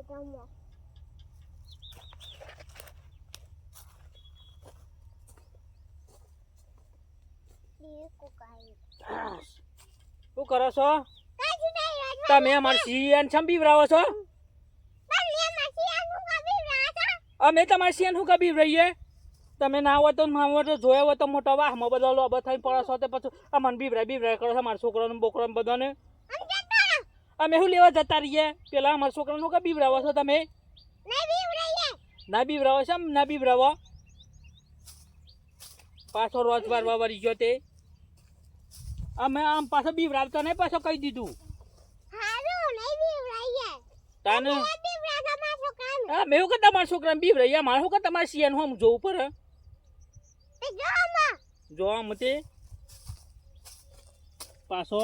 શું કરો છો તમે? અમાર સિયન છમ બીવરાવો છો? અમે તમારે સિયન શું કબી રહીએ? તમે ના હોય તો જોયા હોય તો મોટા વાહમાં બધા લોબા થઈને પડો છો તે પછી અમને બીવરાય કરો છો અમારા છોકરાને બોકરાને બધાને. અમે શું લેવા જતા રહીએ? પેલા અમારા છોકરાનું કા બીવરાવો છો તમે? ના બીવરાવો છે? ના બીવરાવો પાછો રોજ વારવા વળી ગયો તે. અમે આમ પાછો બીવરાવતો નહીં, પાછો કહી દીધું તાને. હા મેં શું કે તમારા છોકરાને બીવરાય? મારે શું કે તમારે સિયાનું આમ જોવું પડે. જો આમ તે પાછો